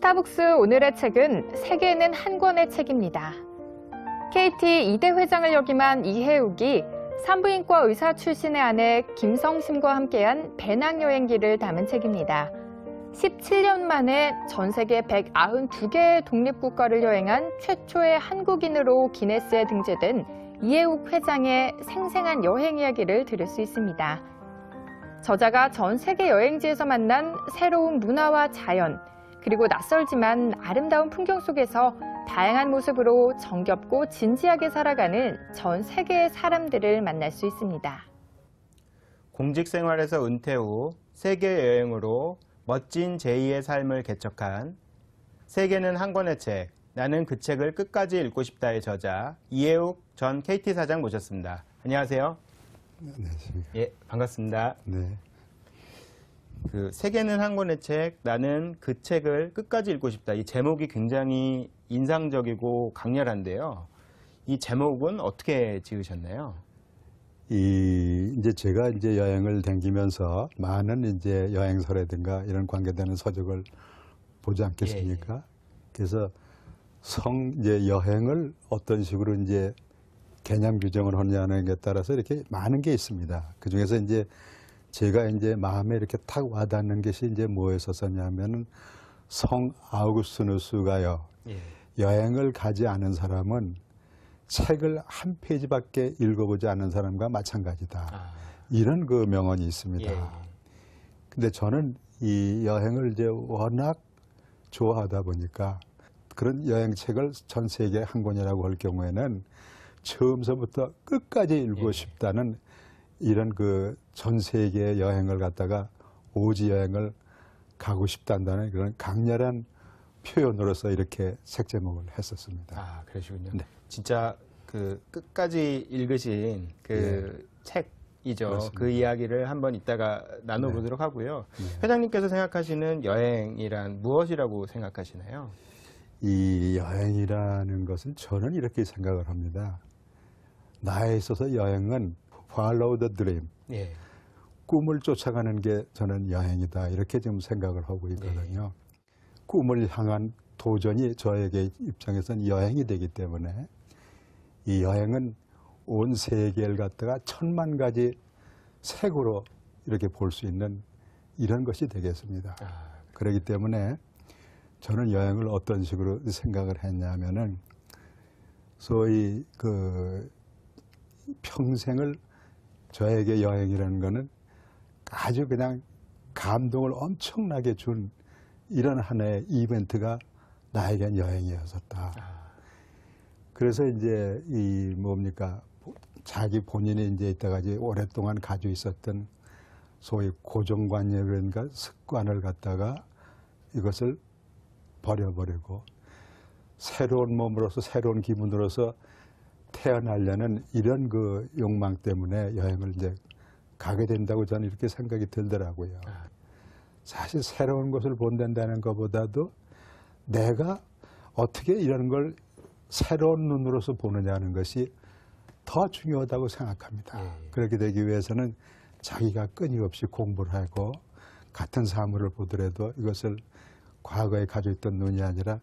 스타벅스 오늘의 책은 세계는 한 권의 책입니다. KT 2대 회장을 역임한 이해욱이 산부인과 의사 출신의 아내 김성심과 함께한 배낭여행기를 담은 책입니다. 17년 만에 전 세계 192개의 독립국가를 여행한 최초의 한국인으로 기네스에 등재된 이해욱 회장의 생생한 여행 이야기를 들을 수 있습니다. 저자가 전 세계 여행지에서 만난 새로운 문화와 자연, 그리고 낯설지만 아름다운 풍경 속에서 다양한 모습으로 정겹고 진지하게 살아가는 전 세계의 사람들을 만날 수 있습니다. 공직 생활에서 은퇴 후 세계 여행으로 멋진 제2의 삶을 개척한 세계는 한 권의 책, 나는 그 책을 끝까지 읽고 싶다의 저자 이해욱 전 KT 사장 모셨습니다. 안녕하세요. 네, 안녕하십니까. 예, 반갑습니다. 네. 세계는 한 권의 책, 나는 그 책을 끝까지 읽고 싶다. 이 제목이 굉장히 인상적이고 강렬한데요. 이 제목은 어떻게 지으셨나요? 이제 제가 이제 여행을 다니면서 많은 이제 여행서라든가 이런 관계되는 서적을 보지 않겠습니까? 예. 그래서 이제 여행을 어떤 식으로 이제 개념 규정을 하느냐는 게 따라서 이렇게 많은 게 있습니다. 그 중에서 이제 제가 이제 마음에 이렇게 탁 와닿는 것이 이제 뭐에 있었냐면은 성 아우구스티누스가요. 예. 여행을 가지 않은 사람은 책을 한 페이지밖에 읽어보지 않은 사람과 마찬가지다. 이런 그 명언이 있습니다. 예. 근데 저는 이 여행을 이제 워낙 좋아하다 보니까 그런 여행책을 전 세계 한 권이라고 할 경우에는 처음서부터 끝까지 읽고 예. 싶다는 이런 그 전 세계 여행을 갔다가 오지 여행을 가고 싶다는 그런 강렬한 표현으로서 이렇게 책 제목을 했었습니다. 아, 그러시군요. 네. 진짜 끝까지 읽으신 책이죠. 맞습니다. 그 이야기를 한번 이따가 나눠보도록 하고요. 네. 회장님께서 생각하시는 여행이란 무엇이라고 생각하시나요? 이 여행이라는 것은 저는 이렇게 생각을 합니다. 나에 있어서 여행은 follow the dream. 예. 꿈을 쫓아가는 게 저는 여행이다. 이렇게 지금 생각을 하고 있거든요. 꿈을 향한 도전이 저에게 입장에서는 여행이 되기 때문에 이 여행은 온 세계를 갖다가 1000만 가지 색으로 이렇게 볼 수 있는 이런 것이 되겠습니다. 그렇기 때문에 저는 여행을 어떤 식으로 생각을 했냐면은 소위 그 평생을 저에게 여행이라는 거는 아주 그냥 감동을 엄청나게 준 이런 하나의 이벤트가 나에겐 여행이었었다. 그래서 이제 이 뭡니까 자기 본인이 이제 이때까지 오랫동안 가지고 있었던 소위 고정관념이라든가 습관을 갖다가 이것을 버려버리고 새로운 몸으로서 새로운 기분으로서 태어나려는 이런 그 욕망 때문에 여행을 이제 가게 된다고 저는 이렇게 생각이 들더라고요. 사실 새로운 것을 본다는 것보다도 내가 어떻게 이런 걸 새로운 눈으로서 보느냐는 것이 더 중요하다고 생각합니다. 그렇게 되기 위해서는 자기가 끊임없이 공부를 하고 같은 사물을 보더라도 이것을 과거에 가지고 있던 눈이 아니라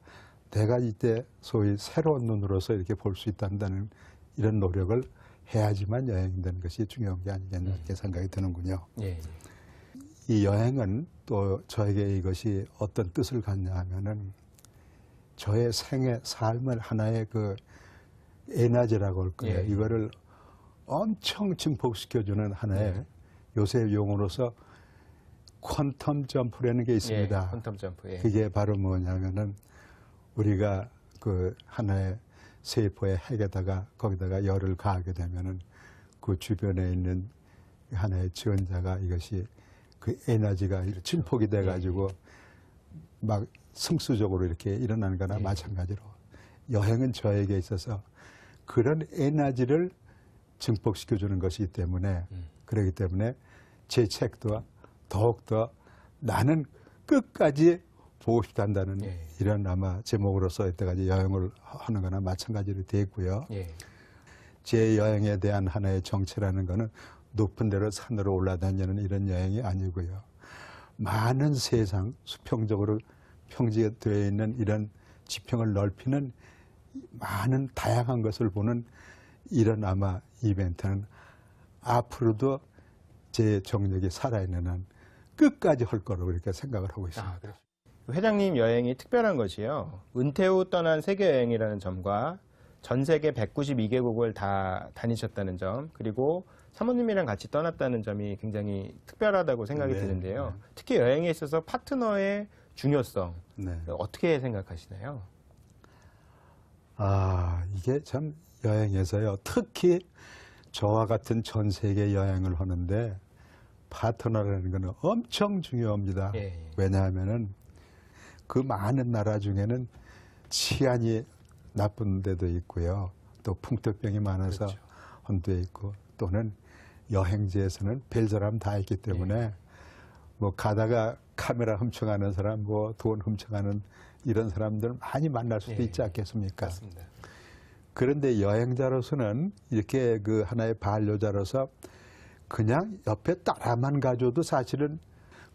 내가 이때 소위 새로운 눈으로서 이렇게 볼 수 있다는 이런 노력을 해야지만 여행되는 것이 중요한 게 아니겠나 이렇게 생각이 드는군요. 예. 이 여행은 또 저에게 이것이 어떤 뜻을 갖냐 하면은 저의 생애, 삶을 하나의 그 에너지라고 할 거예요. 예. 이거를 엄청 증폭시켜주는 하나의 요새 용어로서 퀀텀 점프라는 게 있습니다. 예, 퀀텀 점프. 예. 그게 바로 뭐냐면은 우리가 그 하나의 세포의 핵에다가 거기다가 열을 가하게 되면은 그 주변에 있는 하나의 전자가 이것이 그 에너지가 증폭이 돼가지고 막 승수적으로 이렇게 일어나는 거나 마찬가지로 여행은 저에게 있어서 그런 에너지를 증폭시켜주는 것이기 때문에 그렇기 때문에 제 책도 더욱더 나는 끝까지 보고 싶다는 이런 아마 제목으로서 이때까지 여행을 하는 거나 마찬가지로 되겠고요. 제 여행에 대한 하나의 정체라는 거는 높은 데로 산으로 올라다니는 이런 여행이 아니고요. 많은 세상 수평적으로 평지에 되어 있는 이런 지평을 넓히는 많은 다양한 것을 보는 이런 아마 이벤트는 앞으로도 제 정력이 살아있는 한 끝까지 할 거라고 이렇게 생각을 하고 있습니다. 회장님 여행이 특별한 것이요. 은퇴 후 떠난 세계 여행이라는 점과 전 세계 192개국을 다 다니셨다는 점, 그리고 사모님이랑 같이 떠났다는 점이 굉장히 특별하다고 생각이 네, 드는데요. 네. 특히 여행에 있어서 파트너의 중요성, 네. 어떻게 생각하시나요? 이게 참 여행에서요. 특히 저와 같은 전 세계 여행을 하는데 파트너라는 것은 엄청 중요합니다. 예, 예. 왜냐하면은 그 많은 나라 중에는 치안이 나쁜 데도 있고요. 또 풍토병이 많아서 그렇죠. 혼도 있고 또는 여행지에서는 별 사람 다 있기 때문에 뭐 가다가 카메라 훔쳐가는 사람, 뭐 돈 훔쳐가는 이런 사람들 많이 만날 수도 예, 있지 않겠습니까? 맞습니다. 그런데 여행자로서는 이렇게 그 하나의 반려자로서 그냥 옆에 따라만 가줘도 사실은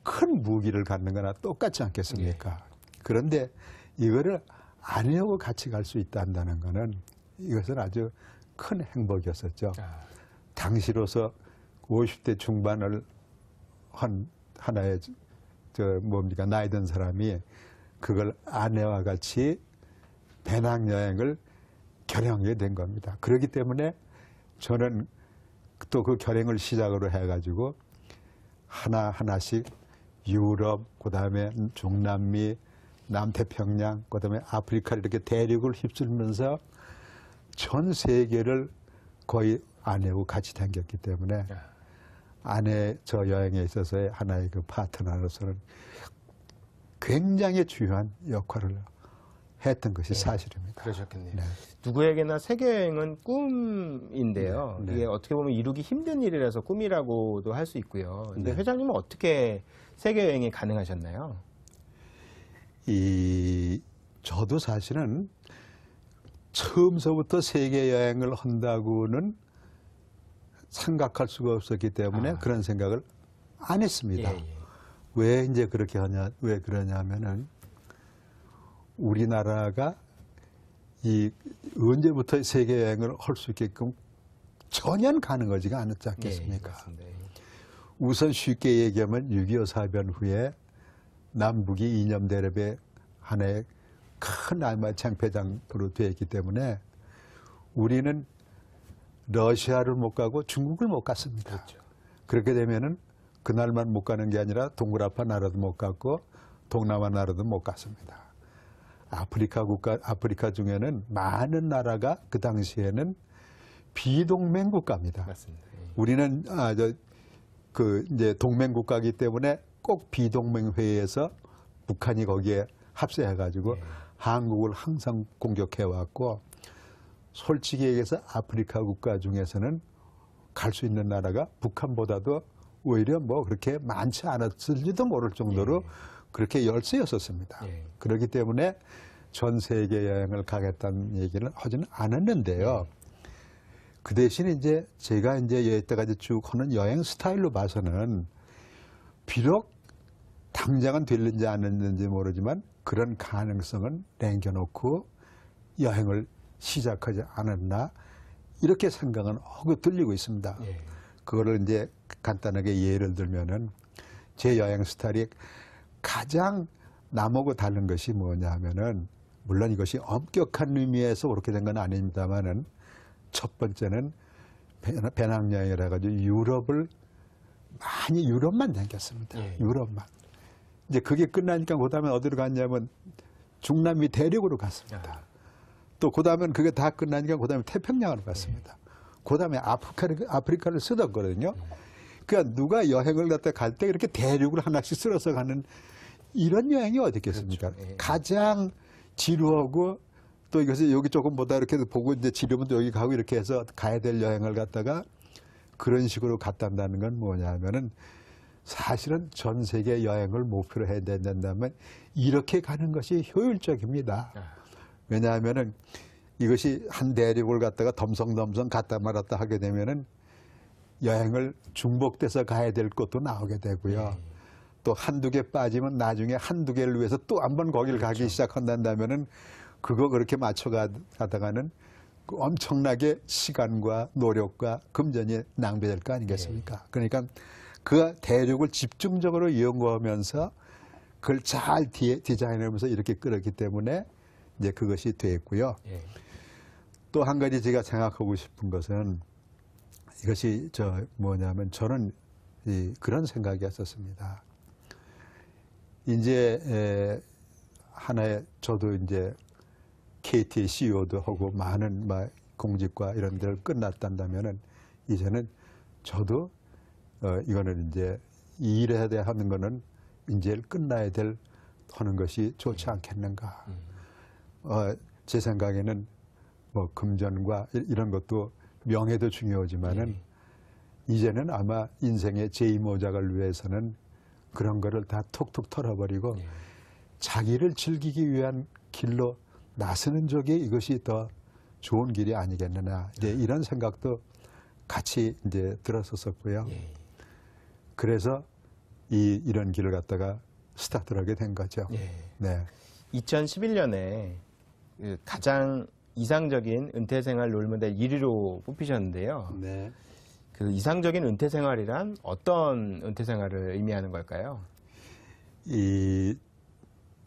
큰 무기를 갖는 거나 똑같지 않겠습니까? 그런데 이거를 아내하고 같이 갈 수 있다는 거는 이것은 아주 큰 행복이었었죠. 당시로서 50대 중반을 한 하나의 나이 든 사람이 그걸 아내와 같이 배낭여행을 결행하게 된 겁니다. 그렇기 때문에 저는 또 그 결행을 시작으로 해가지고 하나하나씩 유럽, 그 다음에 중남미, 남태평양, 그 다음에 아프리카 이렇게 대륙을 휩쓸면서 전 세계를 거의 아내하고 같이 다녔기 때문에 아내 저 여행에 있어서의 하나의 그 파트너로서는 굉장히 중요한 역할을 했던 것이 사실입니다. 그러셨겠네요. 네. 누구에게나 세계 여행은 꿈인데요. 네, 네. 이게 어떻게 보면 이루기 힘든 일이라서 꿈이라고도 할 수 있고요. 근데 네. 회장님은 어떻게 세계 여행이 가능하셨나요? 저도 사실은 처음서부터 세계 여행을 한다고는 생각할 수가 없었기 때문에 그런 생각을 안 했습니다. 왜 이제 그렇게 왜 그러냐면은 우리나라가 언제부터 세계 여행을 할 수 있게끔 전혀 가능하지가 않았지 않겠습니까? 맞습니다. 우선 쉽게 얘기하면 6.25 사변 후에 남북이 이념 대립의 하나의 큰 아마 장패장으로 되어 있기 때문에 우리는 러시아를 못 가고 중국을 못 갔습니다. 그렇죠. 그렇게 되면은 그날만 못 가는 게 아니라 동그라파 나라도 못 갔고 동남아 나라도 못 갔습니다. 아프리카 중에는 많은 나라가 그 당시에는 비동맹 국가입니다. 맞습니다. 우리는 이제 동맹 국가이기 때문에 꼭 비동맹 회의에서 북한이 거기에 합세해가지고 한국을 항상 공격해 왔고 솔직히 얘기해서 아프리카 국가 중에서는 갈 수 있는 나라가 북한보다도 오히려 뭐 그렇게 많지 않았을지도 모를 정도로 그렇게 열세였었습니다. 그렇기 때문에 전 세계 여행을 가겠다는 얘기는 하지는 않았는데요. 그 대신에 이제 제가 이제 여태까지 쭉 하는 여행 스타일로 봐서는 비록 당장은 될는지 안 됐는지 모르지만 그런 가능성은 남겨놓고 여행을 시작하지 않았나 이렇게 생각은 하고 들리고 있습니다. 그거를 이제 간단하게 예를 들면은 제 여행 스타일이 가장 남하고 다른 것이 뭐냐 하면은 물론 이것이 엄격한 의미에서 그렇게 된 건 아닙니다만은 첫 번째는 배낭여행이라 가지고 유럽만 다녔습니다. 유럽만. 이제 그게 끝나니까 그 다음에 어디로 갔냐면 중남미 대륙으로 갔습니다. 또 그 다음엔 그게 다 끝나니까 그 다음에 태평양으로 갔습니다. 그 다음에 아프리카를 쓰었거든요. 그러니까 누가 여행을 갔다 갈 때 이렇게 대륙을 하나씩 쓸어서 가는 이런 여행이 어디 있겠습니까? 그렇죠. 가장 지루하고 또 이것을 여기 조금 보다 이렇게 보고 이제 지루면 또 여기 가고 이렇게 해서 가야 될 여행을 갔다가 그런 식으로 갔다는 건 뭐냐 하면은 사실은 전 세계 여행을 목표로 해야 된다면 이렇게 가는 것이 효율적입니다. 왜냐하면은 이것이 한 대륙을 갔다가 덤성덤성 갔다 말았다 하게 되면은 여행을 중복돼서 가야 될 것도 나오게 되고요. 또 한두 개 빠지면 나중에 한두 개를 위해서 또 한 번 거기를 가기 시작한다면은 그거 그렇게 맞춰가다가는 그 엄청나게 시간과 노력과 금전이 낭비될 거 아니겠습니까? 그러니까 그 대륙을 집중적으로 연구하면서 그걸 잘 디자인하면서 이렇게 끌었기 때문에 이제 그것이 됐고요. 또 한 가지 제가 생각하고 싶은 것은 이것이 뭐냐면 저는 그런 생각이었었습니다. 이제 하나의 저도 이제 KT CEO도 하고 많은 공직과 이런 데를 끝났단다면은 이제는 저도 이거는 이제 이 일해야 돼 하는 거는 이제 끝나야 될 하는 것이 좋지 않겠는가. 제 생각에는 뭐 금전과 이런 것도 명예도 중요하지만은 이제는 아마 인생의 제2모작을 위해서는 그런 거를 다 톡톡 털어버리고 자기를 즐기기 위한 길로 나서는 쪽이 이것이 더 좋은 길이 아니겠느냐. 이제 이런 생각도 같이 이제 들었었고요. 그래서 이런 길을 갖다가 스타트를 하게 된 거죠. 네. 2011년에 가장 이상적인 은퇴 생활 롤모델 1위로 뽑히셨는데요. 네. 그 이상적인 은퇴 생활이란 어떤 은퇴 생활을 의미하는 걸까요?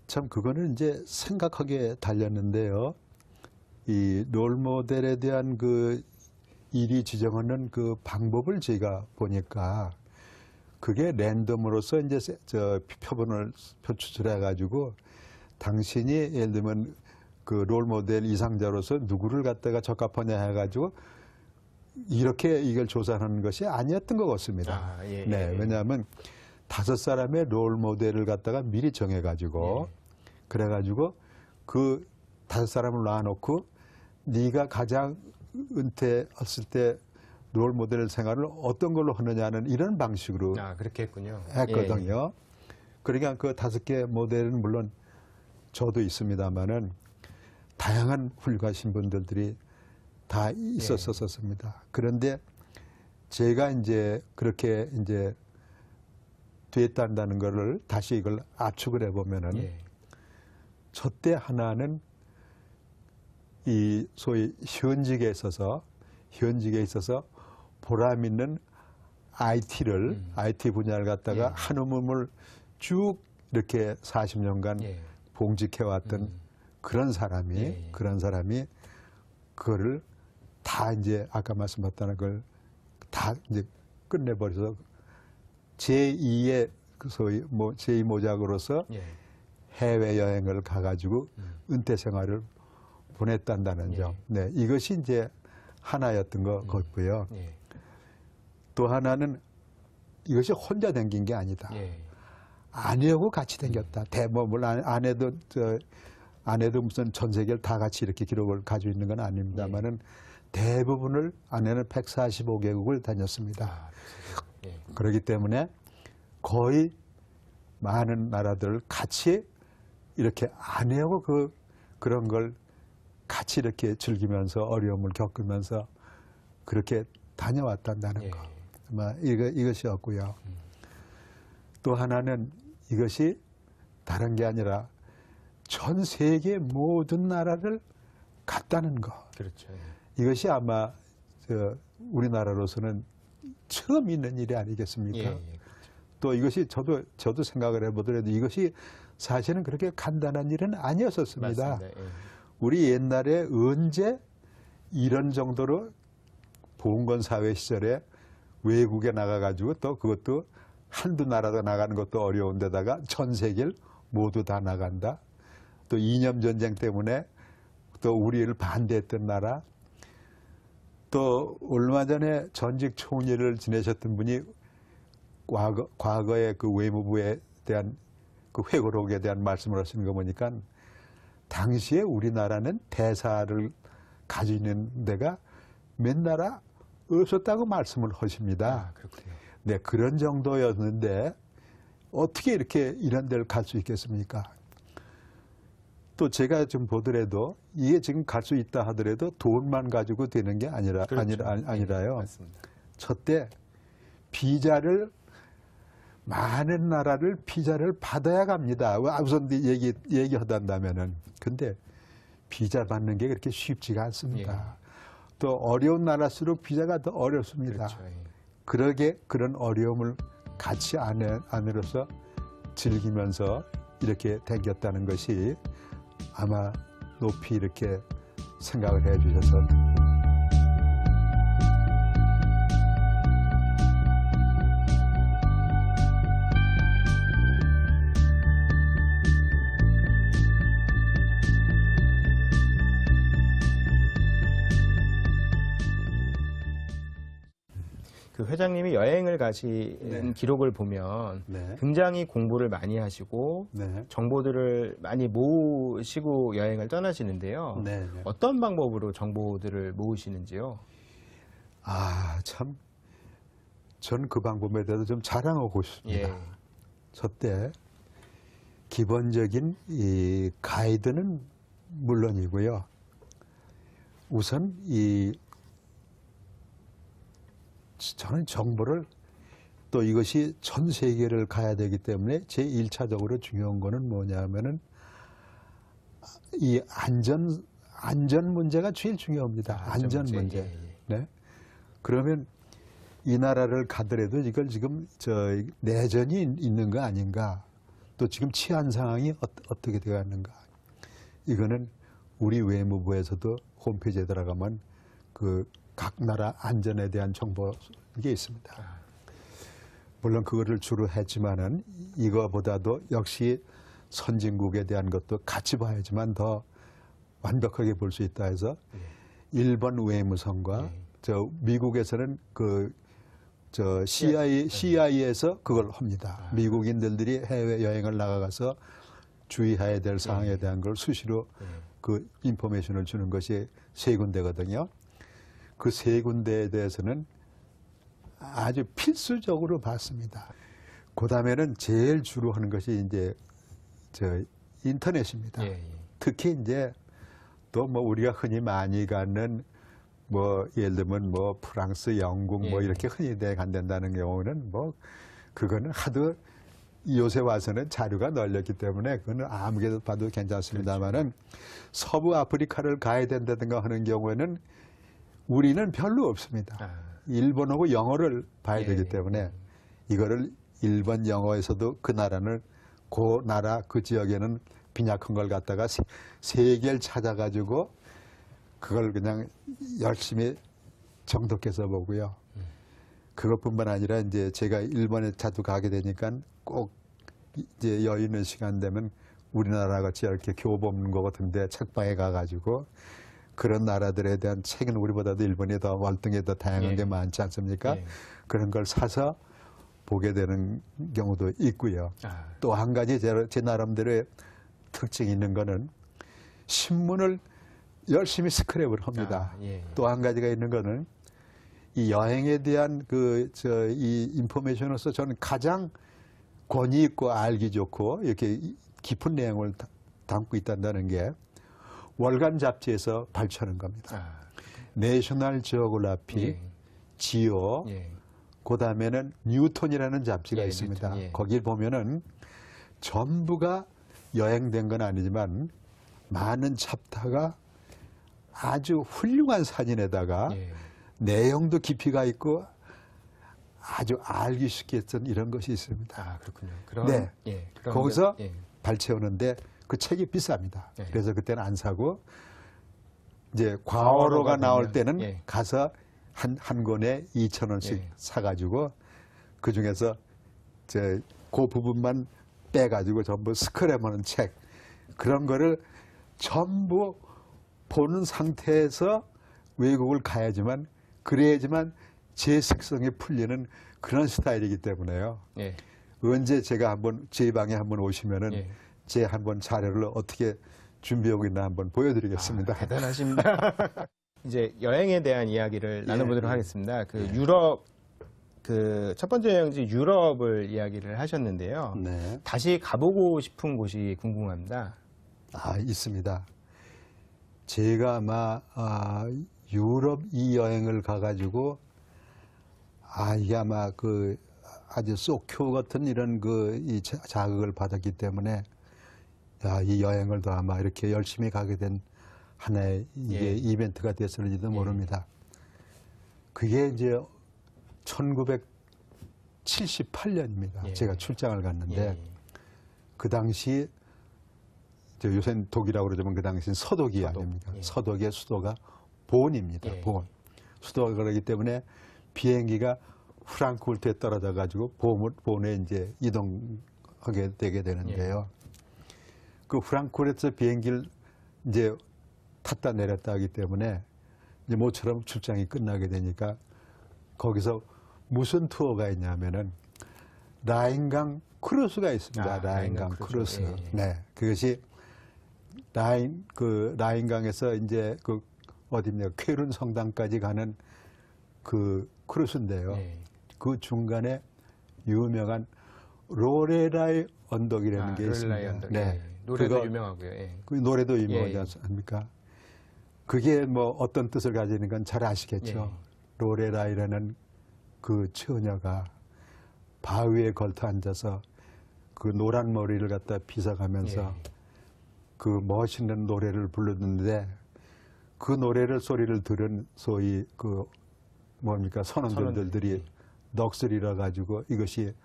참 그거는 이제 생각하게 달렸는데요. 이 롤모델에 대한 그 1위 지정하는 그 방법을 제가 보니까 그게 랜덤으로서 이제 표본을 추출해 가지고 당신이 예를 들면 그 롤모델 이상자로서 누구를 갖다가 적합하냐 해가지고 이렇게 이걸 조사하는 것이 아니었던 것 같습니다. 네, 왜냐하면 5사람의 롤모델을 갖다가 미리 정해가지고 그래가지고 그 5사람을 놔놓고 네가 가장 은퇴했을 때 롤모델 생활을 어떤 걸로 하느냐는 이런 방식으로 그렇게 했군요. 했거든요. 그러니까 그 5개 모델은 물론 저도 있습니다만은 다양한 훌륭하신 분들이 다 있었었습니다. 그런데 제가 이제 그렇게 이제 됐다는 거를 다시 이걸 압축을 해보면은 저때 하나는 이 소위 현직에 있어서 보람 있는 IT 분야를 갖다가 한 몸을 쭉 이렇게 40년간 봉직해왔던 그런 사람이 그거를 다 이제 아까 말씀하셨다는 걸 다 이제 끝내버려서 제2의 그 소위 제2모작으로서 해외 여행을 가가지고 은퇴 생활을 보냈단다는 점. 네, 이것이 이제 하나였던 것 같고요. 또 하나는 이것이 혼자 댕긴 게 아니다. 아내하고 같이 댕겼다. 물론 아내도 무슨 전 세계를 다 같이 이렇게 기록을 가지고 있는 건 아닙니다만은 대부분을 아내는 145개국을 다녔습니다. 그렇기 때문에 거의 많은 나라들을 같이 이렇게 아내하고 그런 걸 같이 이렇게 즐기면서 어려움을 겪으면서 그렇게 다녀왔다는 거. 이것이었고요. 또 하나는 이것이 다른 게 아니라 전 세계 모든 나라를 갔다는 거. 그렇죠. 이것이 아마 우리나라로서는 처음 있는 일이 아니겠습니까? 또 이것이 저도 생각을 해보더라도 이것이 사실은 그렇게 간단한 일은 아니었었습니다. 맞습니다. 우리 옛날에 언제 이런 정도로 봉건 사회 시절에 외국에 나가가지고 또 그것도 한두 나라가 나가는 것도 어려운데다가 전 세계를 모두 다 나간다. 또 이념 전쟁 때문에 또 우리를 반대했던 나라. 또 얼마 전에 전직 총리를 지내셨던 분이 과거의 그 외무부에 대한 그 회고록에 대한 말씀을 하시는 거 보니까 당시에 우리나라는 대사를 가지고 있는 데가 몇 나라 없었다고 말씀을 하십니다. 그렇군요. 네, 그런 정도였는데 어떻게 이렇게 이런 데를 갈 수 있겠습니까? 또 제가 좀 보더라도 이게 지금 갈 수 있다 하더라도 돈만 가지고 되는 게 아니라요. 맞습니다. 저때 비자를 많은 나라를 비자를 받아야 갑니다. 우선 얘기하단다면은. 근데 비자 받는 게 그렇게 쉽지가 않습니다. 또 어려운 나라일수록 비자가 더 어렵습니다. 그렇죠. 예. 그런 어려움을 같이 안으로서 즐기면서 이렇게 댕겼다는 것이 아마 높이 이렇게 생각을 해 주셔서 그 회장님이 여행을 가신 네. 기록을 보면 네. 굉장히 공부를 많이 하시고 네. 정보들을 많이 모으시고 여행을 떠나시는데요. 네. 네. 어떤 방법으로 정보들을 모으시는지요? 아, 참. 전 그 방법에 대해서 좀 자랑하고 싶습니다. 예. 저때 기본적인 이 가이드는 물론이고요. 우선 저는 정보를 또 이것이 전 세계를 가야 되기 때문에 제 1차적으로 중요한 거는 뭐냐면은 이 안전 문제가 제일 중요합니다. 안전 문제. 예, 예. 네. 그러면 이 나라를 가더라도 이걸 지금 내전이 있는 거 아닌가? 또 지금 치안 상황이 어떻게 되어 있는가? 이거는 우리 외무부에서도 홈페이지에 들어가면 그 각 나라 안전에 대한 정보 이게 있습니다. 물론 그거를 주로 했지만은 이거보다도 역시 선진국에 대한 것도 같이 봐야지만 더 완벽하게 볼 수 있다 해서 일본 외무성과 저 미국에서는 CIA에서 그걸 합니다. 미국인들이 해외 여행을 나가서 주의해야 될 사항에 대한 걸 수시로 그 인포메이션을 주는 것이 3군데거든요. 그 3군데에 대해서는 아주 필수적으로 봤습니다. 그 다음에는 제일 주로 하는 것이 이제 인터넷입니다. 예, 예. 특히 이제 또 뭐 우리가 흔히 많이 가는 뭐 예를 들면 뭐 프랑스, 영국 뭐 예. 이렇게 흔히 간다는 경우는 뭐 그거는 하도 요새 와서는 자료가 널렸기 때문에 그거는 아무개도 봐도 괜찮습니다만은 서부 아프리카를 가야 된다든가 하는 경우에는 우리는 별로 없습니다. 일본하고 영어를 봐야 예. 되기 때문에 이거를 일본 영어에서도 그 나라는 그 나라 그 지역에는 빈약한 걸 갖다가 세 개를 찾아가지고 그걸 그냥 열심히 정독해서 보고요. 그것뿐만 아니라 이제 제가 일본에 자주 가게 되니까 꼭 이제 여유 있는 시간 되면 우리나라 같이 이렇게 교보문 거 같은데 책방에 가가지고 그런 나라들에 대한 책은 우리보다도 일본이 더 월등히 더 다양한 예. 게 많지 않습니까? 예. 그런 걸 사서 보게 되는 경우도 있고요. 또 한 가지 제 나름대로의 특징이 있는 거는 신문을 열심히 스크랩을 합니다. 예. 또 한 가지가 있는 거는 이 여행에 대한 이 인포메이션으로서 저는 가장 권위 있고 알기 좋고 이렇게 깊은 내용을 담고 있다는 게 월간 잡지에서 발표하는 겁니다. 내셔널 지오그래피, 예. 지오, 예. 그 다음에는 뉴턴이라는 잡지가 예, 있습니다. 뉴턴, 예. 거길 보면은 전부가 여행된 건 아니지만 많은 챕터가 아주 훌륭한 사진에다가 예. 내용도 깊이가 있고 아주 알기 쉽게 했던 이런 것이 있습니다. 그렇군요. 그럼, 네. 예. 거기서 예. 발췌하는데 그 책이 비쌉니다. 예. 그래서 그때는 안 사고 이제 과어로가 나올 때는 예. 가서 한 권에 2,000원씩 예. 사가지고 그 중에서 그 부분만 빼가지고 전부 스크랩하는 책 그런 거를 전부 보는 상태에서 외국을 가야지만 그래야지만 제 식성이 풀리는 그런 스타일이기 때문에요. 예. 언제 제가 한번 제 방에 한번 오시면은 예. 제 한번 자료를 어떻게 준비하고 있나 한번 보여드리겠습니다. 대단하십니다. 이제 여행에 대한 이야기를 나눠보도록 예. 하겠습니다. 유럽 첫 번째 여행지 유럽을 이야기를 하셨는데요. 네. 다시 가보고 싶은 곳이 궁금합니다. 있습니다. 제가 아마 유럽 이 여행을 가가지고 이게 아마 아주 소큐 같은 이런 이 자극을 받았기 때문에 야, 이 여행을 더 아마 이렇게 열심히 가게 된 하나의 이게 이벤트가 됐을지도 모릅니다. 그게 이제 1978년입니다. 제가 출장을 갔는데 그 당시 요새는 독이라고 그러지만 그 당시는 서독이 아닙니까? 서독의 수도가 본입니다. 본. 수도가 그러기 때문에 비행기가 프랑크푸르트에 떨어져 가지고 본에 이제 이동하게 되게 되는데요. 그 프랑크푸르트에서 비행기를 이제 탔다 내렸다 하기 때문에 이제 모처럼 출장이 끝나게 되니까 거기서 무슨 투어가 있냐면은 라인강 크루즈가 있습니다. 라인강 크루즈. 네. 그것이 라인강에서 이제 어디입니까? 쾌룬 성당까지 가는 그 크루즈인데요. 그 중간에 유명한 로레라이 언덕이라는 게 있습니다. 언덕. 네. 노래도 유명하고요. 그 노래도 유명하지 않습니까? 그게 뭐 어떤 뜻을 가지는 건 잘 아시겠죠. 로레라이라는 그 처녀가 바위에 걸터 앉아서 그 노란 머리를 갖다 빗어가면서 그 멋있는 노래를 부르는데 그 노래를 소리를 들은 소위 그 뭡니까 선원들들이 넋을 가지고 이것이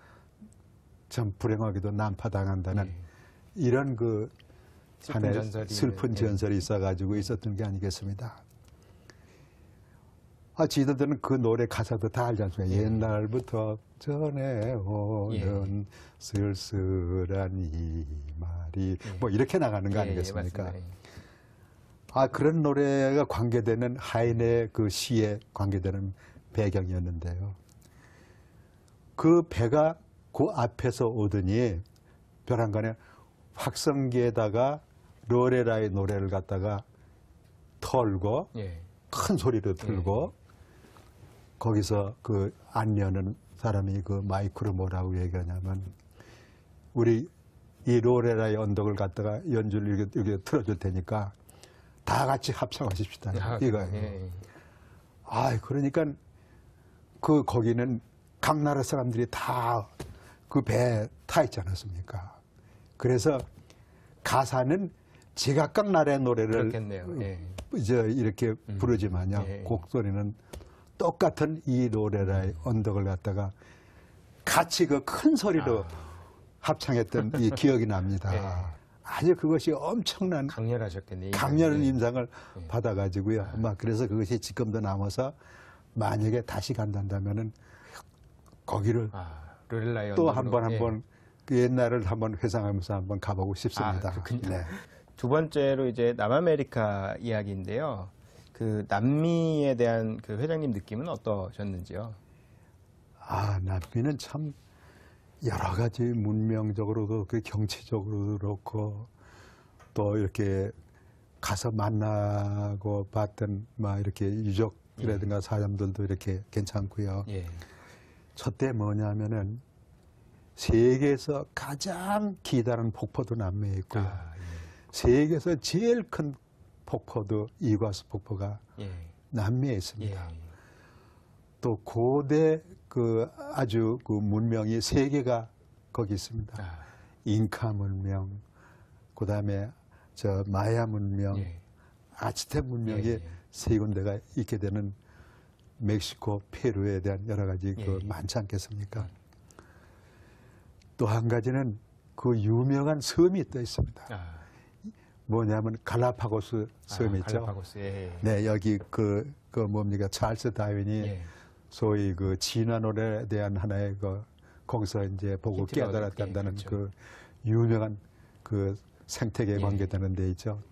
참 불행하게도 난파당한다는 이런 그 하나의 슬픈 전설이 있어가지고 있었던 게 아니겠습니다. 지도들은 그 노래 가사도 다 알지 않습니까? 옛날부터 전해오는 쓸쓸한 이 말이 뭐 이렇게 나가는 거 아니겠습니까? 그런 노래가 관계되는 하인의 그 시에 관계되는 배경이었는데요. 그 배가 그 앞에서 오더니 벼랑간에 확성기에다가 로레라의 노래를 갖다가 털고 큰 소리로 틀고 거기서 그 안 여는 사람이 그 마이크로 뭐라고 얘기하냐면 우리 이 로레라의 언덕을 갖다가 연주를 이렇게 틀어줄 테니까 다 같이 합창하십시다. 이거예요. 그러니까 거기는 각 나라 사람들이 다 그 배에 타 있지 않았습니까? 그래서 가사는 제각각 나라의 노래를 이제 이렇게 부르지만요. 곡소리는 똑같은 이 로레라의 언덕을 갖다가 같이 그 큰 소리로 합창했던 이 기억이 납니다. 아주 그것이 엄청난 강렬하셨겠네요. 강렬한 인상을 받아가지고요. 그래서 그것이 지금도 남아서 만약에 다시 간다면은 거기를 또 한 번 그 옛날을 한번 회상하면서 한번 가보고 싶습니다. 네. 두 번째로 이제 남아메리카 이야기인데요. 그 남미에 대한 그 회장님 느낌은 어떠셨는지요? 남미는 참 여러 가지 문명적으로도 그 경치적으로도 그렇고 또 이렇게 가서 만나고 봤던 이렇게 유적이라든가 사람들도 이렇게 괜찮고요. 저때 뭐냐면은 세계에서 가장 기다란 폭포도 남미에 있고요. 세계에서 제일 큰 폭포도 이과수 폭포가 남미에 있습니다. 또 고대 아주 그 문명이 세 개가 거기 있습니다. 잉카 문명, 그 다음에 마야 문명, 아즈텍 문명이 세 군데가 있게 되는 멕시코, 페루에 대한 여러 가지 많지 않겠습니까? 또 한 가지는 그 유명한 섬이 또 있습니다. 뭐냐면 갈라파고스 섬 있죠. 갈라파고스, 네, 여기 뭡니까 찰스 다윈이 소위 그 진화론에 대한 하나의 거기서 이제 보고 깨달았다는 그 유명한 그 생태계에 관계되는 데 있죠.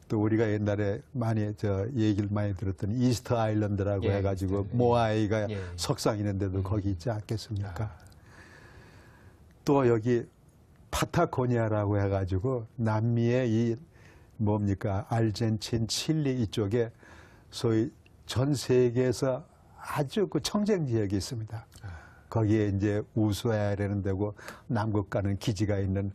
또 우리가 옛날에 많이 얘기를 많이 들었던 이스터 아일랜드라고 해가지고 모아이가 석상 있는데도 거기 있지 않겠습니까? 또 여기 파타고니아라고 해가지고 남미의 이 뭡니까 아르헨티나, 칠리 이쪽에 소위 전 세계에서 아주 그 청정 지역이 있습니다. 거기에 이제 우수아야라는 데고 남극 가는 기지가 있는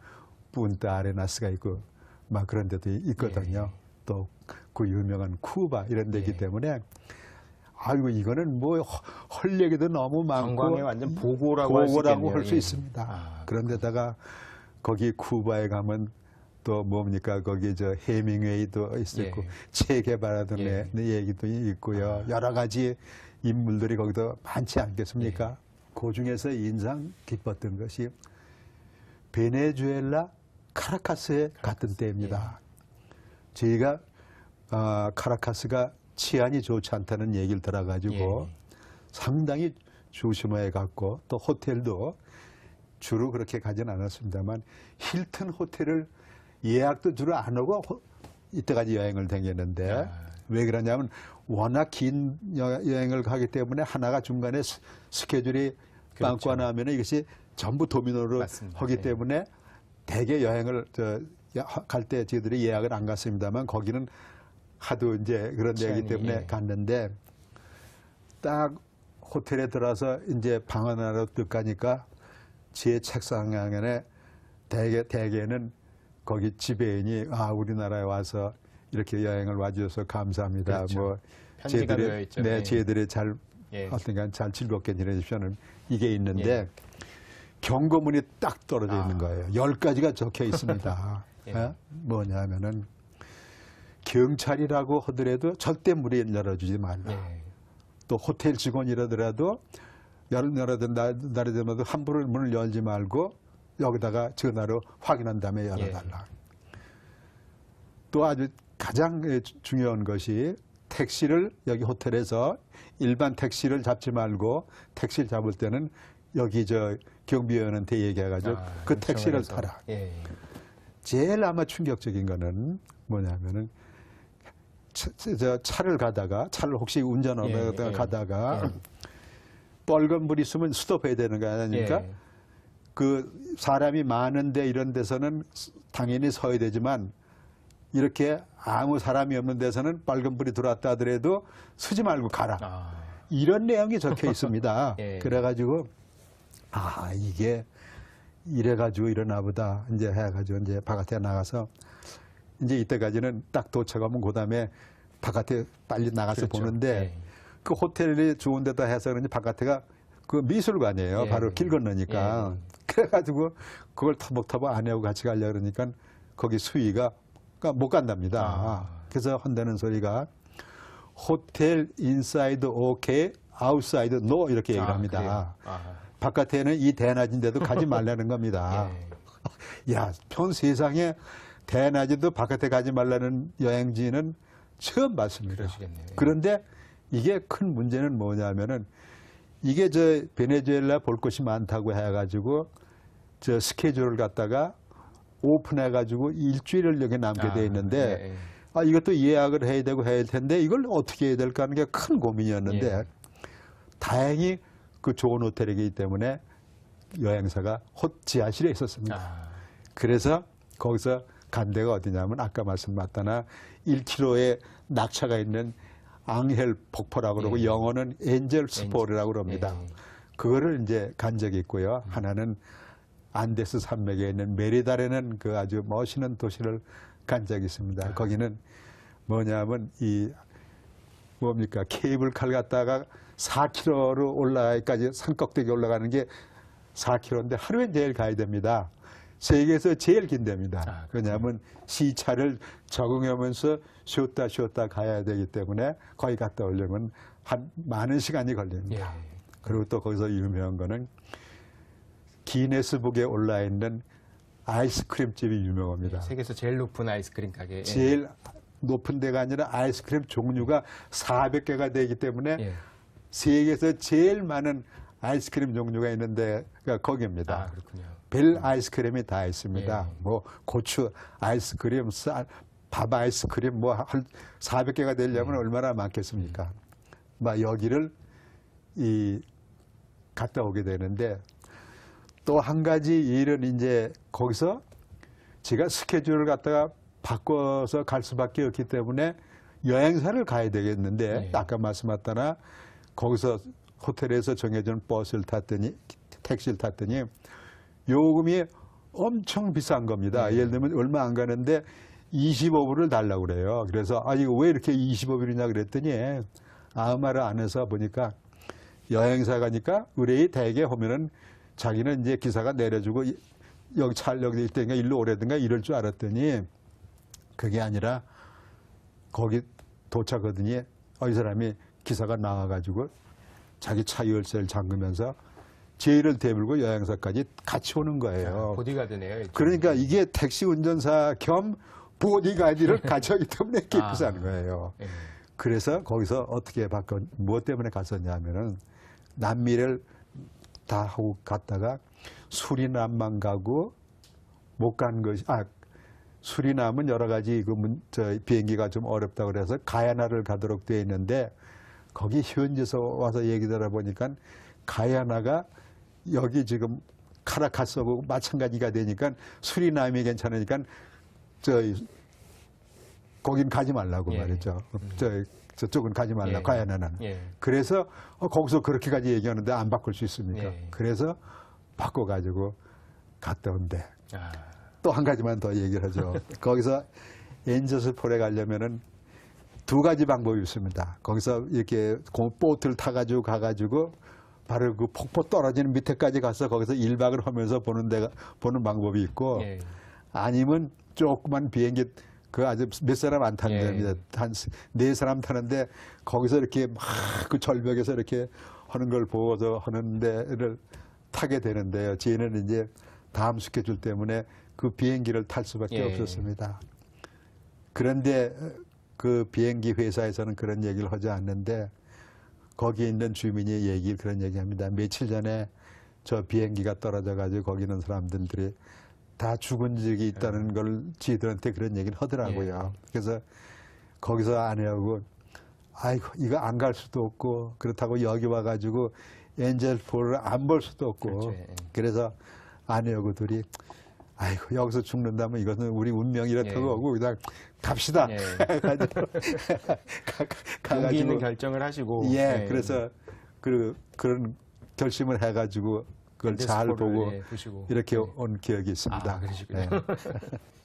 punta 아레나스가 있고 막 그런 데도 있거든요. 또 그 유명한 쿠바 이런 데이기 때문에 아이고 이거는 뭐 할 얘기도 너무 많고 관광의 완전 보고라고 할 수 있겠네요. 할 수 예. 있습니다. 아, 그런데다가 거기 쿠바에 가면 또 뭡니까 거기 저 해밍웨이도 있었고 예. 체게바라도 예. 내 얘기도 있고요. 여러 가지 인물들이 거기도 많지 않겠습니까? 그 중에서 인상 깊었던 것이 베네수엘라 카라카스에 갔던 때입니다. 저희가 카라카스가 치안이 좋지 않다는 얘기를 들어가지고 예. 상당히 조심해 갔고 또 호텔도 주로 그렇게 가진 않았습니다만 힐튼 호텔을 예약도 주로 안 하고 이때까지 여행을 다녔는데 왜 그러냐면 워낙 긴 여행을 가기 때문에 하나가 중간에 스케줄이 빵꾸 나면 이것이 전부 도미노로 맞습니다. 하기 예. 때문에 대개 여행을 갈 때 저희들이 예약을 안 갔습니다만 거기는 하도 이제 그런 데이기 때문에 예. 갔는데 딱 호텔에 들어서 이제 방을 하러 뜩 가니까 제 책상 안에 대개는 거기 지배인이 우리나라에 와서 이렇게 여행을 와주셔서 감사합니다. 그렇죠. 뭐 편지가 되어 있죠. 예. 저희들이 잘 예. 어떤가 잘 즐겁게 지내십시오는 이게 있는데 경고문이 딱 떨어져 있는 거예요. 10가지가 적혀 있습니다. 예. 뭐냐면은 경찰이라고 하더라도 절대 문을 열어주지 말라. 예. 또 호텔 직원이라더라도 열어든 날이 되면 함부로 문을 열지 말고 여기다가 전화로 확인한 다음에 열어달라. 또 아주 가장 중요한 것이 택시를 여기 호텔에서 일반 택시를 잡지 말고 택시를 잡을 때는 여기 저 경비원한테 얘기해가지고 그 택시를 요청을 해서. 타라. 예. 제일 아마 충격적인 거는 뭐냐면은 차를 가다가 차를 혹시 운전하다가 예, 예. 가다가 빨간불 있으면 스톱해야 되는 거 아닙니까? 예. 그 사람이 많은데 이런 데서는 당연히 서야 되지만 이렇게 아무 사람이 없는 데서는 빨간불이 들어왔다 하더라도 서지 말고 가라. 이런 내용이 적혀 있습니다. 예. 그래가지고 이게 이래가지고 이러나 보다 이제 해가지고 이제 바깥에 나가서 이제 이때까지는 딱 도착하면 그다음에 바깥에 빨리 나가서 그렇죠. 보는데 예. 그 호텔이 좋은 데다 해서 그런지 바깥에가 그 미술관이에요. 예. 바로 길 건너니까. 그래가지고 그걸 터벅터벅 안 하고 같이 가려고 그러니까 거기 수위가 못 간답니다. 그래서 한다는 소리가 호텔 인사이드 오케이, 아웃사이드 노 이렇게 얘기를 합니다. 바깥에는 이 대낮인데도 가지 말라는 겁니다. 예. 야, 전 세상에 대낮에도 바깥에 가지 말라는 여행지는 처음 봤습니다. 그러시겠네요. 그런데 이게 큰 문제는 뭐냐면은 이게 저 베네수엘라 볼 것이 많다고 해가지고 저 스케줄을 갖다가 오픈해가지고 일주일을 여기 남게 돼 있는데 이것도 예약을 해야 되고 해야 할 텐데 이걸 어떻게 해야 될까 하는 게 큰 고민이었는데 다행히 그 좋은 호텔이기 때문에 여행사가 지하실에 있었습니다. 그래서 거기서 간 데가 어디냐면 아까 말씀드렸다나 1km의 낙차가 있는 앙헬 폭포라고 그러고 영어는 엔젤 스포르라고 그럽니다. 그거를 이제 간 적이 있고요. 하나는 안데스 산맥에 있는 메리달에는 그 아주 멋있는 도시를 간 적이 있습니다. 거기는 뭐냐면 뭡니까 케이블카를 갖다가 4km로 올라가기까지 산꼭대기 올라가는 게 4km인데 하루에 제일 가야 됩니다. 세계에서 제일 긴답니다. 왜냐하면 시차를 적응하면서 쉬었다 가야 되기 때문에 거기 갔다 오려면 많은 시간이 걸립니다. 그리고 또 거기서 유명한 거는 기네스북에 올라 있는 아이스크림집이 유명합니다. 세계에서 제일 높은 아이스크림 가게. 제일 높은 데가 아니라 아이스크림 종류가 400개가 되기 때문에 세계에서 제일 많은 아이스크림 종류가 있는 데가 거기입니다. 그렇군요. 별 아이스크림이 다 있습니다. 뭐 고추 아이스크림, 밥 아이스크림 뭐 400개가 되려면 얼마나 많겠습니까? 막 여기를 갔다 오게 되는데 또 한 가지 일은 이제 거기서 제가 스케줄을 갖다가 바꿔서 갈 수밖에 없기 때문에 여행사를 가야 되겠는데 아까 말씀하셨다나 거기서 호텔에서 정해준 버스를 탔더니 택시를 탔더니 요금이 엄청 비싼 겁니다. 예를 들면 얼마 안 가는데 25불을 달라고 그래요. 그래서 이거 왜 이렇게 25불이냐 그랬더니 아무 말을 안 해서 보니까 여행사 가니까 의뢰이 대개 오면은 자기는 이제 기사가 내려주고 여기 촬영이 있다든가 일로 오래든가 이럴 줄 알았더니 그게 아니라 거기 도착하더니 이 사람이 기사가 나와가지고 자기 차 열쇠를 잠그면서 제의를 대물고 여행사까지 같이 오는 거예요. 보디가드네요. 일종의. 그러니까 이게 택시 운전사 겸 보디가드를 같이 하기 때문에 비싸는 거예요. 예. 그래서 거기서 어떻게 무엇 때문에 갔었냐면은 남미를 다 하고 갔다가 수리남만 가고 못 간 것이, 수리남은 여러 가지 비행기가 좀 어렵다 그래서 가야나를 가도록 되어 있는데 거기 현지에서 와서 얘기 들어보니까 가야나가 여기 지금 카라카스하고 마찬가지가 되니까 수리남이 괜찮으니까 거긴 가지 말라고 말이죠. 저쪽은 가지 말라, 가야나는. 그래서 거기서 그렇게까지 얘기하는데 안 바꿀 수 있습니까? 그래서 바꿔가지고 갔다 온대. 또 한 가지만 더 얘기를 하죠. 거기서 엔저스폴에 가려면은 두 가지 방법이 있습니다. 거기서 이렇게 보트를 타가지고 가가지고 바로 그 폭포 떨어지는 밑에까지 가서 거기서 1박을 하면서 보는 방법이 있고 아니면 조그만 비행기 그 아주 몇 사람 안 타는 데입니다. 한 4사람 타는데 거기서 이렇게 막 그 절벽에서 이렇게 하는 걸 보고서 하는 데를 타게 되는데요. 저희는 이제 다음 스케줄 때문에 그 비행기를 탈 수밖에 없었습니다. 그런데 그 비행기 회사에서는 그런 얘기를 하지 않는데 거기에 있는 주민이 그런 얘기합니다. 며칠 전에 저 비행기가 떨어져가지고 거기 있는 사람들이 다 죽은 적이 있다는 걸 지들한테 그런 얘기를 하더라고요. 그래서 거기서 아내하고 아이고 이거 안 갈 수도 없고 그렇다고 여기 와가지고 엔젤폴을 안 볼 수도 없고 그래서 아내하고 둘이 아이고 여기서 죽는다면 이것은 우리 운명이렇다고 하고 그냥 갑시다. 용기 있는 결정을 하시고. 그래서 그런 결심을 해가지고 그걸 잘 보고 보시고. 이렇게 온 기억이 있습니다. 그러시군요.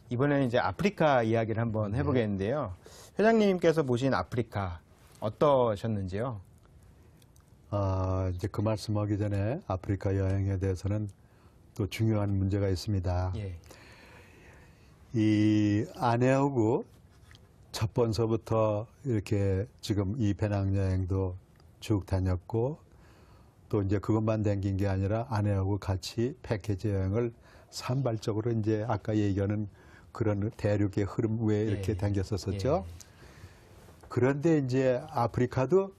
이번에는 이제 아프리카 이야기를 한번 해보겠는데요. 회장님께서 보신 아프리카 어떠셨는지요? 이제 그 말씀하기 전에 아프리카 여행에 대해서는 또 중요한 문제가 있습니다. 이 아내하고 첫 번서부터 이렇게 지금 이 배낭여행도 쭉 다녔고 또 이제 그것만 댕긴 게 아니라 아내하고 같이 패키지 여행을 산발적으로 이제 아까 얘기하는 그런 대륙의 흐름 외에 이렇게 댕겼었었죠. 그런데 이제 아프리카도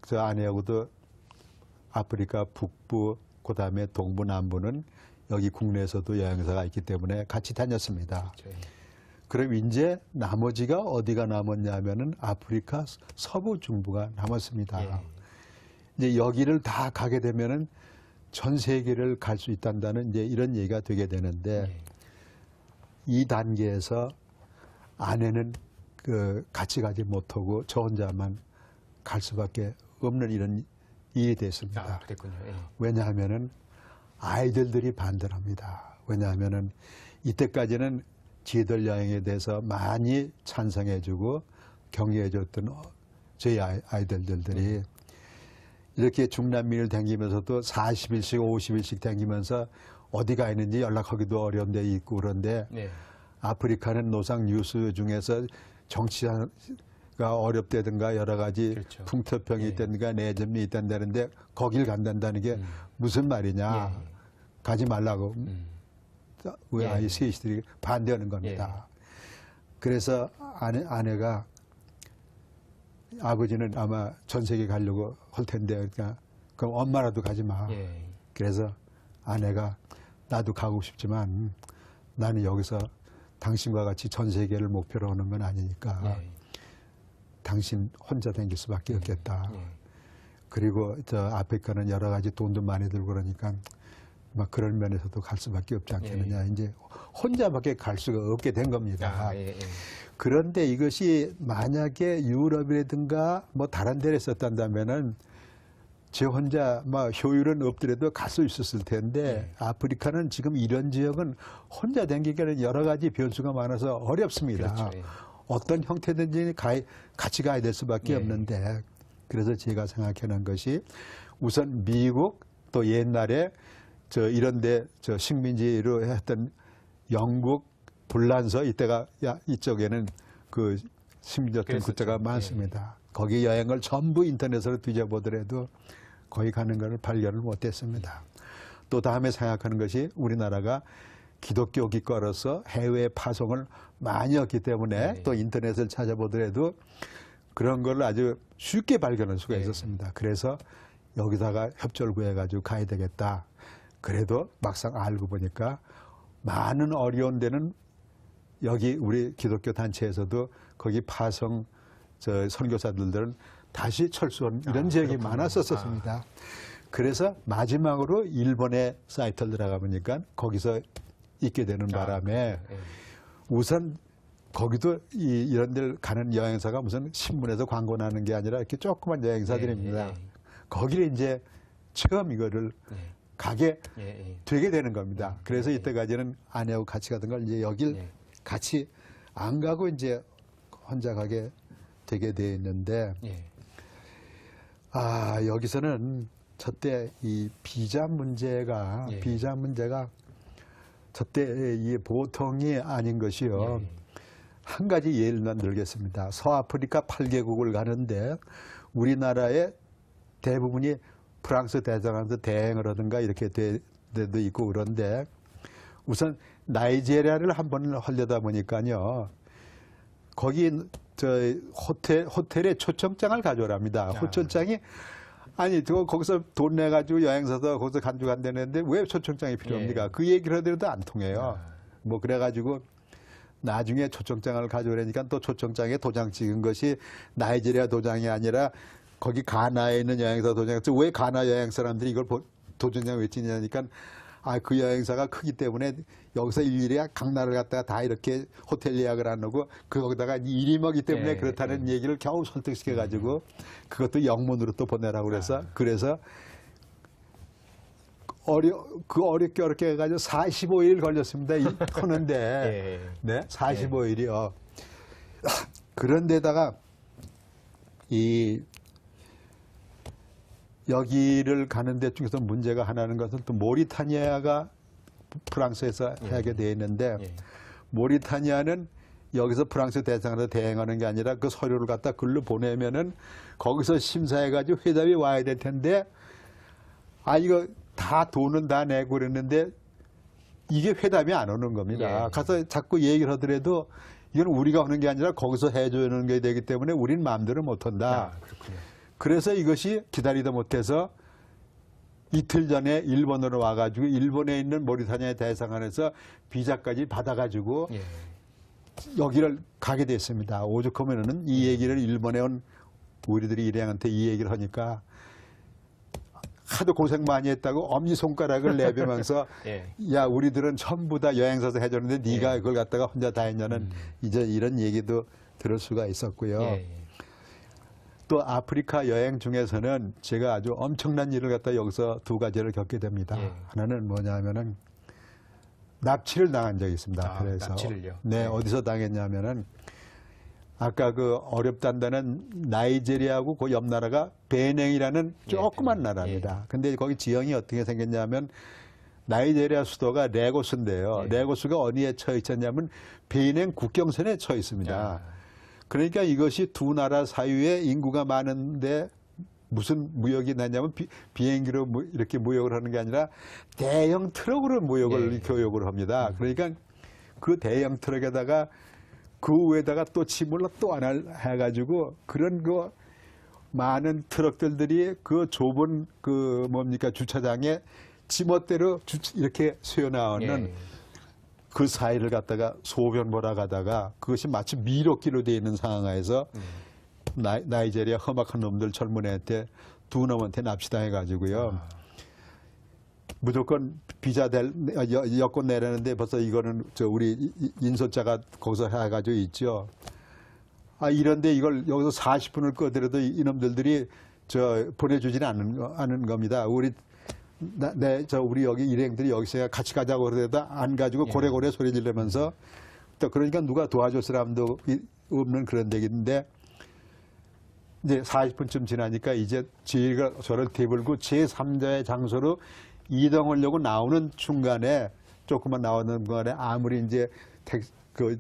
저 아내하고도 아프리카 북부 그다음에 동부 남부는 여기 국내에서도 여행사가 있기 때문에 같이 다녔습니다. 그럼 이제 나머지가 어디가 남았냐면은 아프리카 서부 중부가 남았습니다. 이제 여기를 다 가게 되면은 전 세계를 갈 수 있단다는 이제 이런 얘기가 되게 되는데 이 단계에서 아내는 같이 가지 못하고 저 혼자만 갈 수밖에 없는 이런 일이 됐습니다. 그랬군요. 왜냐하면은 아이들이 반대를 합니다. 왜냐하면은 이때까지는 지들 여행에 대해서 많이 찬성해주고 격려해줬던 저희 아이들들이 이렇게 중남미를 다니면서도 40일씩 50일씩 다니면서 어디가 있는지 연락하기도 어려운 데 있고 그런데 아프리카는 노상 뉴스 중에서 정치가 어렵다든가 여러 가지 풍토병이 있다든가 내전이 있다는데 거길 간다는 게 무슨 말이냐. 가지 말라고 우리 아이 셋이들이 반대하는 겁니다. 그래서 아내가 아버지는 아마 전 세계 가려고 할 텐데 그러니까 그럼 엄마라도 가지 마. 그래서 아내가 나도 가고 싶지만 나는 여기서 당신과 같이 전 세계를 목표로 하는 건 아니니까 당신 혼자 다닐 수밖에 없겠다. 그리고 저 아프리카는 여러 가지 돈도 많이 들고 그러니까 막 그런 면에서도 갈 수밖에 없지 않겠느냐. 이제 혼자밖에 갈 수가 없게 된 겁니다. 그런데 이것이 만약에 유럽이라든가 뭐 다른 데를 썼단다면은 저 혼자 뭐 효율은 없더라도 갈 수 있었을 텐데 아프리카는 지금 이런 지역은 혼자 다니기에는 여러 가지 변수가 많아서 어렵습니다. 어떤 형태든지 같이 가야 될 수밖에 없는데 그래서 제가 생각하는 것이 우선 미국 또 옛날에 이런데 식민지로 했던 영국, 불란서 이때가 이쪽에는 그 식민지였던 그때가 많습니다. 거기 여행을 전부 인터넷으로 뒤져보더라도 거기 가는 것을 발견을 못했습니다. 또 다음에 생각하는 것이 우리나라가 기독교 기과로서 해외 파송을 많이 했기 때문에 또 인터넷을 찾아보더라도 그런 걸 아주 쉽게 발견할 수가 있었습니다. 그래서 여기다가 협조를 구해가지고 가야 되겠다. 그래도 막상 알고 보니까 많은 어려운 데는 여기 우리 기독교 단체에서도 거기 파송 선교사들은 다시 철수한 이런 지역이 많았었습니다. 그래서 마지막으로 일본의 사이트를 들어가 보니까 거기서 있게 되는 바람에 우선 거기도 이런 데를 가는 여행사가 무슨 신문에서 광고 나는 게 아니라 이렇게 조그만 여행사들입니다. 거기를 이제 처음 이거를 가게 되게 되는 겁니다. 그래서 이때까지는 아내하고 같이 가던 걸 이제 여길 같이 안 가고 이제 혼자 가게 되게 돼 있는데 여기서는 저때 이 비자 문제가 저때 이 보통이 아닌 것이요. 한 가지 예를만 들겠습니다. 서아프리카 8개국을 가는데 우리나라의 대부분이 프랑스 대사관에서 대행을 하든가 이렇게 데도 있고 그런데 우선 나이지리아를 한 번 하려다 보니까요. 거기 호텔에 초청장을 가져오랍니다. 호청장이 아니 거기서 돈 내가지고 여행사서 거기서 간주간다는데 왜 초청장이 필요합니까? 그 얘기를 하더라도 안 통해요. 뭐 그래가지고 나중에 초청장을 가져오려니까 또 초청장에 도장 찍은 것이 나이지리아 도장이 아니라 거기 가나에 있는 여행사 도장이었죠. 왜 가나 여행 사람들이 이걸 도장을 왜 찍냐니까 그 여행사가 크기 때문에 여기서 일일이 각 나라를 갖다가 다 이렇게 호텔 예약을 안 하고 거기다가 일이 먹기 때문에 그렇다는 얘기를 겨우 설득시켜가지고 그것도 영문으로 또 보내라고 그래서 어렵게 해가지고 45일 걸렸습니다. 하는데 네, 45일이요. 그런데다가 여기를 가는 데 중에서 문제가 하나는 것은 또 모리타니아가 프랑스에서 하게 되어 있는데 모리타니아는 여기서 프랑스 대사관에서 대행하는 게 아니라 그 서류를 갖다 글로 보내면은 거기서 심사해가지고 회답이 와야 될 텐데 이거 다 돈은 다 내고 그랬는데 이게 회답이 안 오는 겁니다. 가서 자꾸 얘기를 하더라도 이건 우리가 하는 게 아니라 거기서 해주는 게 되기 때문에 우린 마음대로 못 한다. 그래서 이것이 기다리다 못해서 이틀 전에 일본으로 와가지고 일본에 있는 모리타니아 대사관에서 비자까지 받아가지고 여기를 가게 됐습니다. 오죽하면은 이 얘기를 일본에 온 우리들이 일행한테 이 얘기를 하니까 하도 고생 많이 했다고 엄지손가락을 내밀면서 야 우리들은 전부 다 여행사에서 해줬는데 네가 그걸 갖다가 혼자 다 했냐는 이제 이런 얘기도 들을 수가 있었고요. 또 아프리카 여행 중에서는 제가 아주 엄청난 일을 갖다 여기서 두 가지를 겪게 됩니다. 하나는 뭐냐면은 납치를 당한 적이 있습니다. 그래서 납치를요? 네, 어디서 당했냐면은 아까 그 어렵단다는 나이지리아하고 그 옆 나라가 베냉이라는 조그만 나라입니다. 근데 거기 지형이 어떻게 생겼냐면 나이지리아 수도가 레고스인데요. 레고스가 어디에 처해 있었냐면 베냉 국경선에 처해 있습니다. 그러니까 이것이 두 나라 사이에 인구가 많은데 무슨 무역이 나냐면 비행기로 이렇게 무역을 하는 게 아니라 대형 트럭으로 무역을 교역을 합니다. 그러니까 그 대형 트럭에다가 그 위에다가 또 짐을 또 하나 해가지고 그런 그 많은 트럭들이 그 좁은 그 주차장에 지멋대로 이렇게 세워나오는 그 사이를 갖다가 소변 보러 가다가 그것이 마치 미로기로 되어 있는 상황에서 나이지리아 험악한 놈들 젊은 애한테 두 놈한테 납치당해가지고요. 무조건 비자 여권 내라는데 벌써 이거는 우리 인솔자가 거기서 해가지고 있죠. 이런데 이걸 여기서 40분을 꺼더라도 이놈들이 보내주지는 않은 겁니다. 우리 여기 일행들이 여기서 같이 가자고 그러다 안 가지고 고래고래 소리 지르면서 또 그러니까 누가 도와줄 사람도 없는 그런 데인데 이제 40분쯤 지나니까 이제 저희가 저를 대불고 제3자의 장소로 이동하려고 나오는 중간에 조금만 나오는 중간에 아무리 이제 그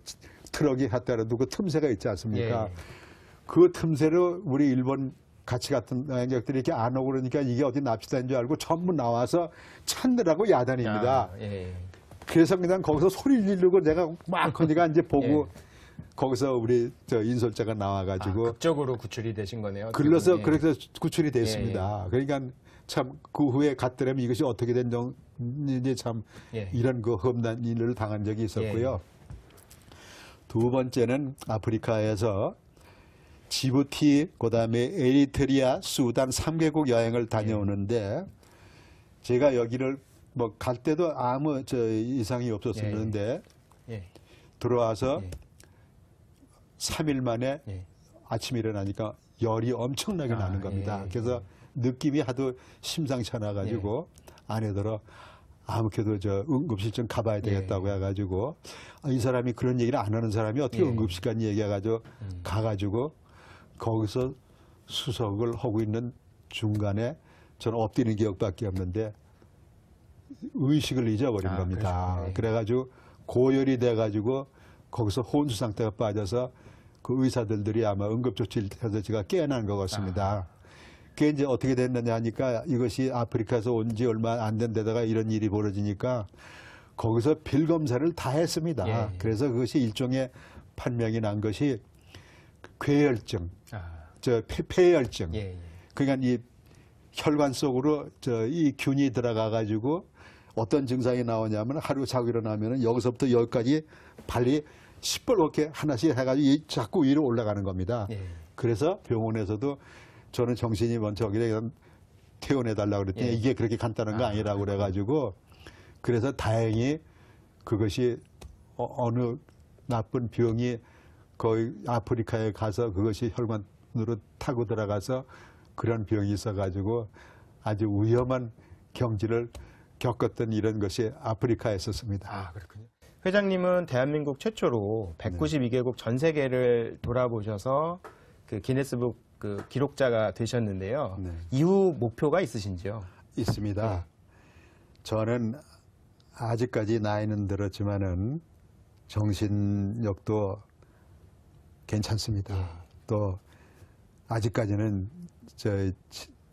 트럭이 갔다라도 그 틈새가 있지 않습니까? 예. 그 틈새로 우리 일본 같이 갔던 여행객들이 이렇게 안 오고 그러니까 이게 어디 납치된 줄 알고 전부 나와서 찾느라고 야단입니다. 아, 예. 그래서 그냥 거기서 소리 지르고 내가 막 거기가 이제 보고 거기서 우리 저 인솔자가 나와가지고 극적으로 구출이 되신 거네요. 글러서 예. 그래서 구출이 됐습니다. 그러니까 참 그 후에 갔더라면 이것이 어떻게 된 정인지 참 예. 이런 그 험난 일을 당한 적이 있었고요. 두 번째는 아프리카에서 지부티, 그다음에 에리트리아, 수단 3개국 여행을 다녀오는데 제가 여기를 뭐 갈 때도 아무 이상이 없었었는데 예. 들어와서 예. 3일 만에 예. 아침에 일어나니까 열이 엄청나게 나는 겁니다. 예. 그래서 느낌이 하도 심상치 않아 가지고 안에 들어 아무래도 저 응급실 좀 가봐야 되겠다고 해가지고 이 사람이 그런 얘기를 안 하는 사람이 어떻게 응급실 간 얘기해가지고 가가지고 거기서 수석을 하고 있는 중간에 저는 엎드리는 기억밖에 없는데 의식을 잊어버린 겁니다. 그러시구나. 그래가지고 고열이 돼가지고 거기서 혼수 상태가 빠져서 그 의사들이 아마 응급조치를 해서 제가 깨어난 것 같습니다. 그게 이제 어떻게 됐느냐 하니까 이것이 아프리카에서 온 지 얼마 안 된 데다가 이런 일이 벌어지니까 거기서 필검사를 다 했습니다. 예. 그래서 그것이 일종의 판명이 난 것이 괴혈증, 폐혈증. 예. 그러니까 이 혈관 속으로 이 균이 들어가 가지고 어떤 증상이 나오냐면 하루 자고 일어나면은 여기서부터 여기까지 발이 시뻘겋게 하나씩 해가지고 자꾸 위로 올라가는 겁니다. 예. 그래서 병원에서도 저는 정신이 먼저 그냥 퇴원해달라고 그랬더니 이게 그렇게 간단한 거 아니라고 그래가지고 그래서 다행히 그것이 어느 나쁜 병이 거의 아프리카에 가서 그것이 혈관으로 타고 들어가서 그런 병이 있어가지고 아주 위험한 경지를 겪었던 이런 것이 아프리카에 있었습니다. 아, 그렇군요. 회장님은 대한민국 최초로 192개국 전 세계를 돌아보셔서 그 기네스북 그 기록자가 되셨는데요. 네. 이후 목표가 있으신지요? 있습니다. 저는 아직까지 나이는 들었지만은 정신력도 괜찮습니다. 또 아직까지는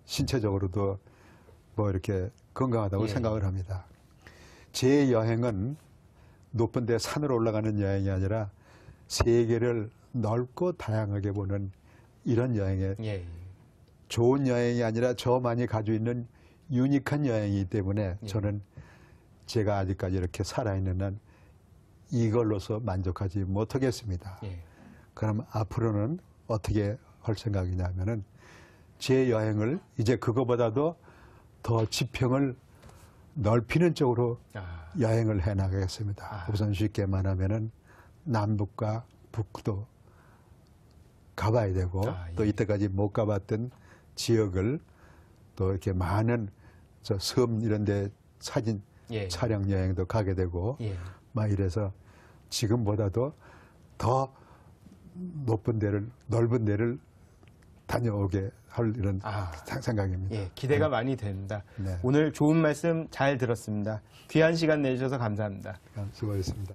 신체적으로도 뭐 이렇게 건강하다고 생각을 합니다. 제 여행은 높은 데 산으로 올라가는 여행이 아니라 세계를 넓고 다양하게 보는 이런 여행에 좋은 여행이 아니라 저만이 가지고 있는 유니크한 여행이기 때문에 저는 제가 아직까지 이렇게 살아있는 한 이걸로서 만족하지 못하겠습니다. 그럼 앞으로는 어떻게 할 생각이냐면은 제 여행을 이제 그거보다도 더 지평을 넓히는 쪽으로 여행을 해 나가겠습니다. 우선 쉽게 말하면은 남북과 북도 가봐야 되고 또 이때까지 못 가봤던 지역을 또 이렇게 많은 저 섬 이런 데 사진 촬영 여행도 가게 되고 막 이래서 지금보다도 더 높은 데를 넓은 데를 다녀오게 할 이런 생각입니다. 기대가 많이 됩니다. 네. 오늘 좋은 말씀 잘 들었습니다. 귀한 시간 내주셔서 감사합니다. 수고하셨습니다.